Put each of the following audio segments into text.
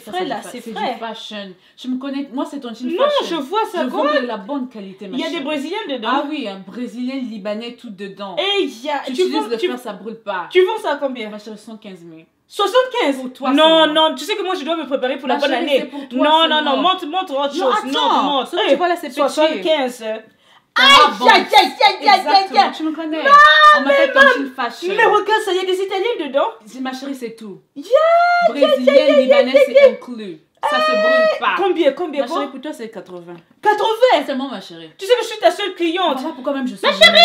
frais là, c'est frais. C'est du fashion. Je me connais, moi c'est ton jean fashion. Non, je vois ça. Je vois de la bonne qualité. Il y a des Brésiliens dedans. Ah oui, un Brésilien, Libanais, tout dedans. Et il y a. Tu utilises le fer, ça brûle pas. Tu vends ça à combien? Ma chérie, 75 000. 75 pour toi. Non, non, tu sais que moi je dois me préparer pour la bonne année. Pour toi, non, montre autre chose. Non, montre. Tu vois là, c'est 75. Aïe, tu me connais. On m'appelle ton jean fashion. Mais regarde ça, il y a des Italiens dedans. Ma chérie, c'est tout. Brésilien, Libanais, c'est inclus. Ça se brûle pas. Combien? Ma chérie, pour toi, c'est 80. 80? Seulement, ma chérie. Tu sais que je suis ta seule cliente. Voilà pourquoi même je suis. Ma chérie!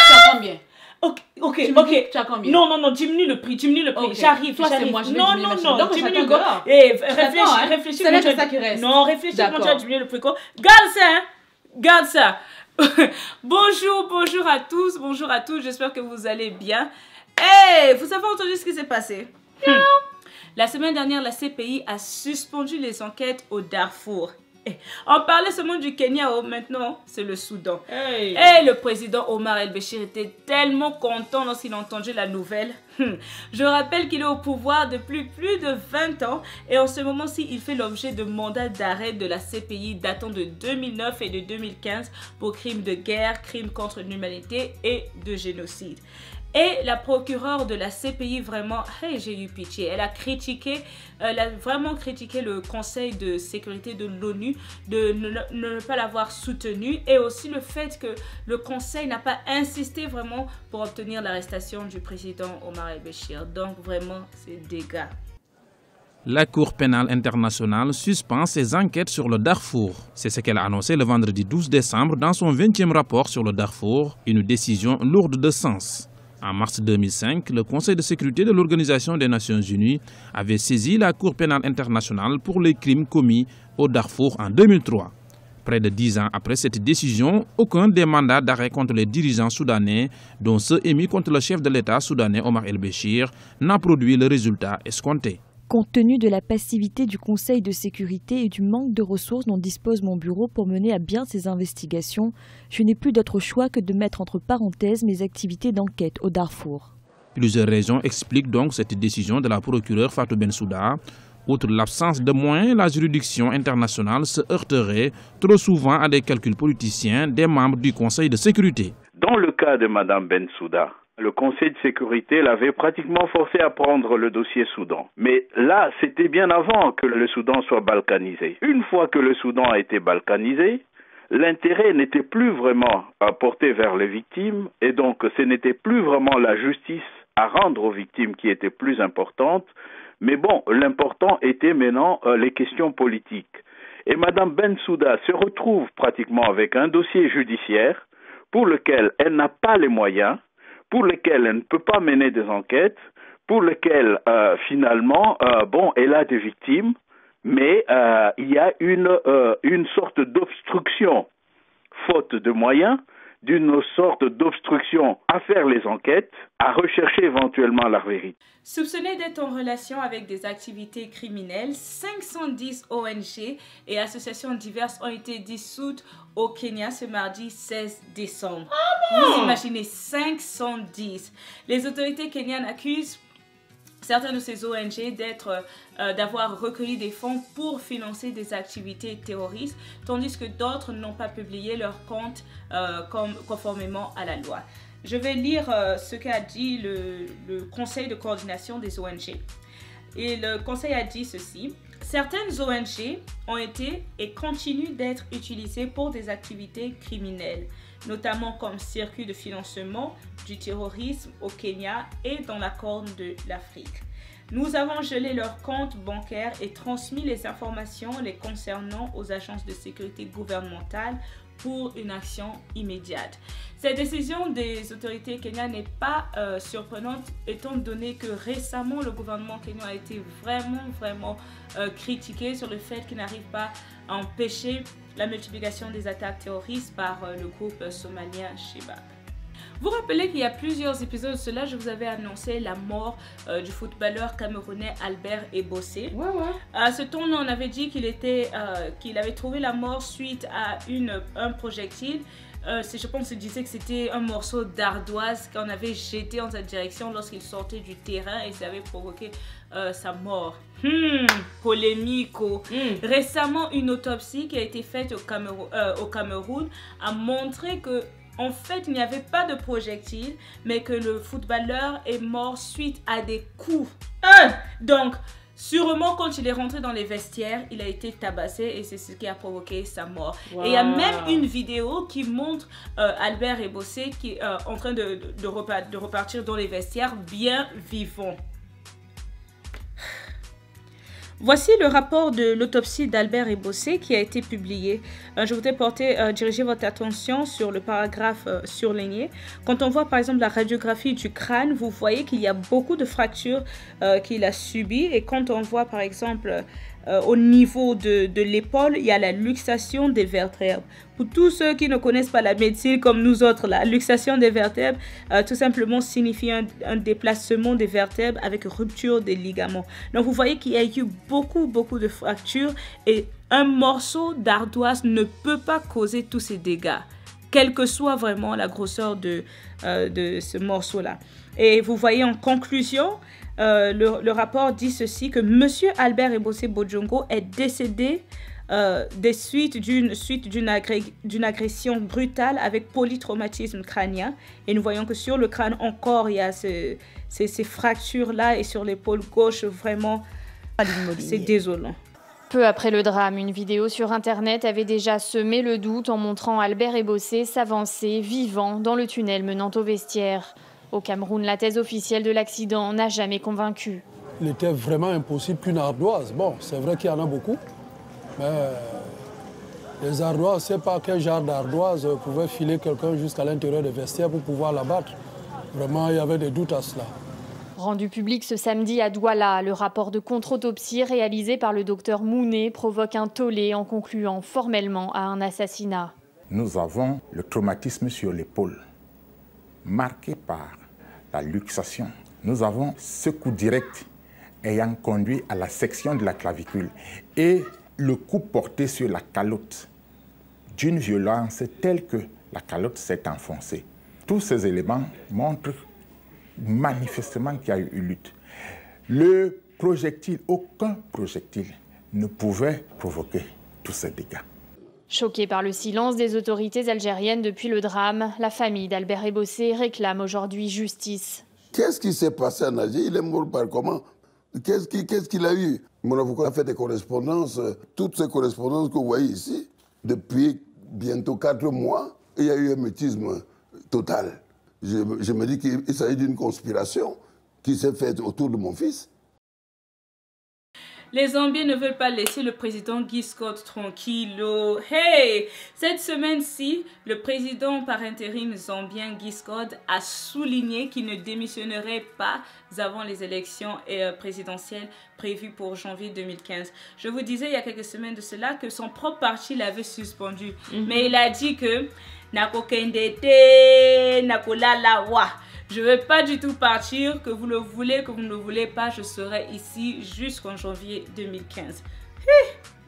Tu as combien? Ok. Tu as combien? Non, diminue le prix. Okay. J'arrive. Moi, je vais non, donc diminue le prix. Réfléchis. C'est là que ça qui reste. Non, réfléchis comment tu as diminué le prix. Garde ça. Bonjour à tous, j'espère que vous allez bien. Hey, vous avez entendu ce qui s'est passé? La semaine dernière, la CPI a suspendu les enquêtes au Darfour. On parlait seulement du Kenya, maintenant c'est le Soudan. Et le président Omar el-Béchir était tellement content lorsqu'il a entendu la nouvelle. Je rappelle qu'il est au pouvoir depuis plus de 20 ans et en ce moment-ci, il fait l'objet de mandats d'arrêt de la CPI datant de 2009 et de 2015 pour crimes de guerre, crimes contre l'humanité et de génocide. Et la procureure de la CPI, vraiment, j'ai eu pitié. Elle a vraiment critiqué le Conseil de sécurité de l'ONU de ne pas l'avoir soutenu et aussi le fait que le Conseil n'a pas insisté vraiment pour obtenir l'arrestation du président Omar el-Béchir. Donc vraiment, c'est des gars. La Cour pénale internationale suspend ses enquêtes sur le Darfour. C'est ce qu'elle a annoncé le vendredi 12 décembre dans son 20e rapport sur le Darfour, une décision lourde de sens. En mars 2005, le Conseil de sécurité de l'Organisation des Nations Unies avait saisi la Cour pénale internationale pour les crimes commis au Darfour en 2003. Près de 10 ans après cette décision, aucun des mandats d'arrêt contre les dirigeants soudanais, dont ceux émis contre le chef de l'État soudanais Omar el-Béchir, n'a produit le résultat escompté. Compte tenu de la passivité du Conseil de sécurité et du manque de ressources dont dispose mon bureau pour mener à bien ces investigations, je n'ai plus d'autre choix que de mettre entre parenthèses mes activités d'enquête au Darfour. Plusieurs raisons expliquent donc cette décision de la procureure Fatou Bensouda. Outre l'absence de moyens, la juridiction internationale se heurterait trop souvent à des calculs politiciens des membres du Conseil de sécurité. Dans le cas de Mme Bensouda, le Conseil de sécurité l'avait pratiquement forcé à prendre le dossier Soudan. Mais là, c'était bien avant que le Soudan soit balkanisé. Une fois que le Soudan a été balkanisé, l'intérêt n'était plus vraiment porté vers les victimes et donc ce n'était plus vraiment la justice à rendre aux victimes qui était plus importante. Mais bon, l'important était maintenant les questions politiques. Et Mme Bensouda se retrouve pratiquement avec un dossier judiciaire pour lequel elle n'a pas les moyens, pour lequel elle ne peut pas mener des enquêtes, pour lequel finalement, elle a des victimes, mais il y a une sorte d'obstruction, faute de moyens, d'une sorte d'obstruction à faire les enquêtes, à rechercher éventuellement la vérité. Soupçonné d'être en relation avec des activités criminelles, 510 ONG et associations diverses ont été dissoutes au Kenya ce mardi 16 décembre. Vous imaginez 510. Les autorités kenyanes accusent certaines de ces ONG d'avoir recueilli des fonds pour financer des activités terroristes, tandis que d'autres n'ont pas publié leurs comptes conformément à la loi. Je vais lire ce qu'a dit le Conseil de coordination des ONG. Et le Conseil a dit ceci. Certaines ONG ont été et continuent d'être utilisées pour des activités criminelles, notamment comme circuit de financement du terrorisme au Kenya et dans la Corne de l'Afrique. Nous avons gelé leurs comptes bancaires et transmis les informations les concernant aux agences de sécurité gouvernementale pour une action immédiate. Cette décision des autorités kenyanes n'est pas surprenante étant donné que récemment le gouvernement kenyan a été vraiment critiqué sur le fait qu'il n'arrive pas à empêcher la multiplication des attaques terroristes par le groupe somalien Shebab. Vous vous rappelez qu'il y a plusieurs épisodes de cela, je vous avais annoncé la mort du footballeur camerounais Albert Ebossé. À ce temps-là, on avait dit qu'il avait trouvé la mort suite à un projectile je pense qu'il disait que c'était un morceau d'ardoise qu'on avait jeté en sa direction lorsqu'il sortait du terrain et ça avait provoqué sa mort. Polémico. Récemment, une autopsie qui a été faite au Cameroun a montré que en fait, il n'y avait pas de projectile, mais que le footballeur est mort suite à des coups. Donc, sûrement, quand il est rentré dans les vestiaires, il a été tabassé et c'est ce qui a provoqué sa mort. Wow. Et il y a même une vidéo qui montre Albert Ebossé qui est en train de repartir dans les vestiaires bien vivant. Voici le rapport de l'autopsie d'Albert Ebossé qui a été publié. Je voudrais diriger votre attention sur le paragraphe surligné. Quand on voit par exemple la radiographie du crâne, vous voyez qu'il y a beaucoup de fractures qu'il a subies. Et quand on voit par exemple au niveau de l'épaule, il y a la luxation des vertèbres. Pour tous ceux qui ne connaissent pas la médecine comme nous autres, la luxation des vertèbres tout simplement signifie un déplacement des vertèbres avec rupture des ligaments. Donc vous voyez qu'il y a eu beaucoup de fractures et un morceau d'ardoise ne peut pas causer tous ces dégâts, quelle que soit vraiment la grosseur de ce morceau-là. Et vous voyez en conclusion, le rapport dit ceci, que Monsieur Albert Ebossé Bodjongo est décédé des suites d'une agression brutale avec polytraumatisme crânien. Et nous voyons que sur le crâne encore, il y a ces fractures-là et sur l'épaule gauche, vraiment, c'est désolant. Peu après le drame, une vidéo sur Internet avait déjà semé le doute en montrant Albert Ebossé s'avancer vivant dans le tunnel menant au vestiaire. Au Cameroun, la thèse officielle de l'accident n'a jamais convaincu. Il était vraiment impossible qu'une ardoise. Bon, c'est vrai qu'il y en a beaucoup, mais les ardoises, je ne sais pas quel genre d'ardoise pouvait filer quelqu'un jusqu'à l'intérieur des vestiaires pour pouvoir l'abattre. Vraiment, il y avait des doutes à cela. Rendu public ce samedi à Douala, le rapport de contre-autopsie réalisé par le docteur Mounet provoque un tollé en concluant formellement à un assassinat. Nous avons le traumatisme sur l'épaule, marqué par la luxation. Nous avons ce coup direct ayant conduit à la section de la clavicule et le coup porté sur la calotte d'une violence telle que la calotte s'est enfoncée. Tous ces éléments montrent manifestement qu'il y a eu lutte. Le projectile, aucun projectile ne pouvait provoquer tous ces dégâts. Choquée par le silence des autorités algériennes depuis le drame, la famille d'Albert Ebossé réclame aujourd'hui justice. Qu'est-ce qui s'est passé en Algérie? Il est mort par comment? Qu'est-ce qu'il a eu? Mon avocat a fait des correspondances, toutes ces correspondances que vous voyez ici, depuis bientôt 4 mois, il y a eu un mutisme total. Je me dis qu'il s'agit d'une conspiration qui s'est faite autour de mon fils. Les Zambiens ne veulent pas laisser le président Guy Scott tranquillo. Hey! Cette semaine-ci, le président par intérim zambien Guy Scott a souligné qu'il ne démissionnerait pas avant les élections présidentielles prévues pour janvier 2015. Je vous disais il y a quelques semaines de cela que son propre parti l'avait suspendu. Mais il a dit que je ne vais pas du tout partir, que vous le voulez, que vous ne le voulez pas, je serai ici jusqu'en janvier 2015.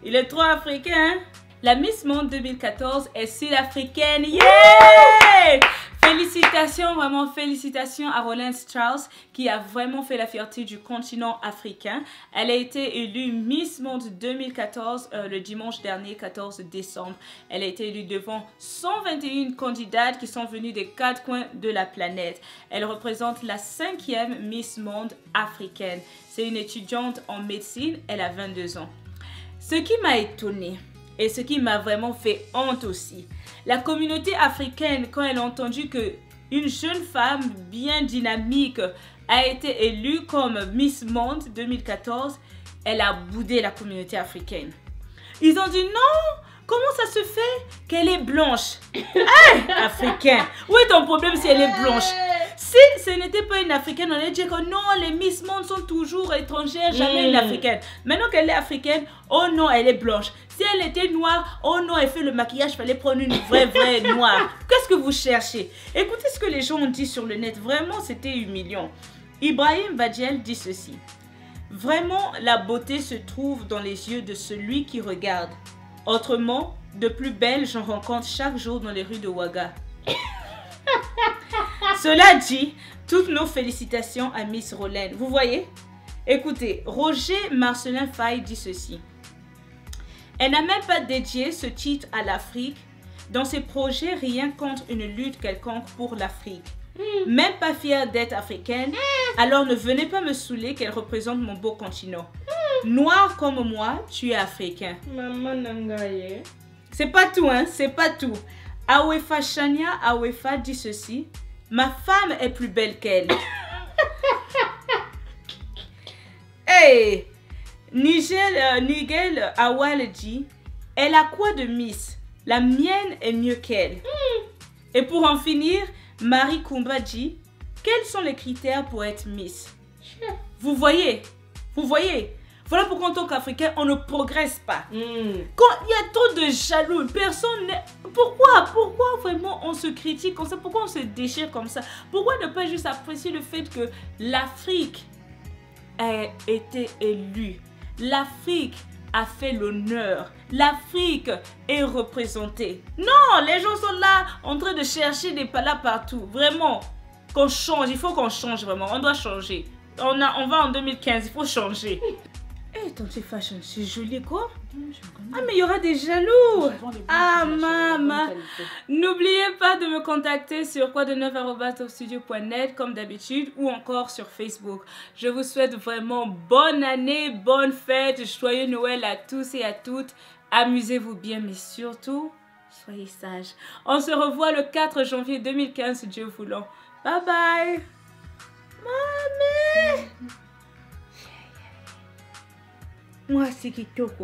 Il est trop africain, hein? La Miss Monde 2014 est sud-africaine. Yeah! Félicitations, vraiment félicitations à Roland Strauss qui a vraiment fait la fierté du continent africain. Elle a été élue Miss Monde 2014 le dimanche dernier, 14 décembre. Elle a été élue devant 121 candidates qui sont venues des 4 coins de la planète. Elle représente la 5e Miss Monde africaine. C'est une étudiante en médecine, elle a 22 ans. Ce qui m'a étonnée et ce qui m'a vraiment fait honte aussi, la communauté africaine, quand elle a entendu qu'une jeune femme bien dynamique a été élue comme Miss Monde 2014, elle a boudé la communauté africaine. Ils ont dit non, comment ça se fait qu'elle est blanche? Hey, africain, où est ton problème si elle est blanche? Si ce n'était pas une africaine, on allait dire que non, les Miss Monde sont toujours étrangères, jamais une africaine. Maintenant qu'elle est africaine, oh non, elle est blanche. Si elle était noire, oh non, elle fait le maquillage, il fallait prendre une vraie noire. Qu'est-ce que vous cherchez? Écoutez ce que les gens ont dit sur le net, vraiment c'était humiliant. Ibrahim Badjel dit ceci. Vraiment, la beauté se trouve dans les yeux de celui qui regarde. Autrement, de plus belles j'en rencontre chaque jour dans les rues de Ouaga. Cela dit, toutes nos félicitations à Miss Rolène. Vous voyez? Écoutez, Roger Marcelin Faye dit ceci. Elle n'a même pas dédié ce titre à l'Afrique. Dans ses projets, rien contre une lutte quelconque pour l'Afrique. Même pas fière d'être africaine, alors ne venez pas me saouler qu'elle représente mon beau continent. Noir comme moi, tu es africain. Maman Nangaye. C'est pas tout, hein, c'est pas tout. Awefa Chania Awefa dit ceci. Ma femme est plus belle qu'elle. Hey! Nigel Awal dit, elle a quoi de Miss? La mienne est mieux qu'elle. Et pour en finir, Marie Koumba dit, quels sont les critères pour être Miss? Vous voyez? Voilà pourquoi en tant qu'Africain, on ne progresse pas. Quand il y a trop de jaloux, personne n'est... Pourquoi vraiment on se critique comme ça? Pourquoi on se déchire comme ça? Pourquoi ne pas juste apprécier le fait que l'Afrique a été élue? L'Afrique a fait l'honneur. L'Afrique est représentée. Non, les gens sont là en train de chercher des palas partout. Vraiment, qu'on change. Il faut qu'on change vraiment. On doit changer. On va en 2015. Il faut changer. Eh, ton petit fashion, c'est joli quoi? Ah, mais il y aura des jaloux. Ah, maman. N'oubliez pas de me contacter sur quoideneuf@topstudio.net comme d'habitude ou encore sur Facebook. Je vous souhaite vraiment bonne année, bonne fête, joyeux Noël à tous et à toutes. Amusez-vous bien, mais surtout, soyez sages. On se revoit le 4 janvier 2015, Dieu voulant. Bye bye. Mamie. Moi, c'est Kitoko.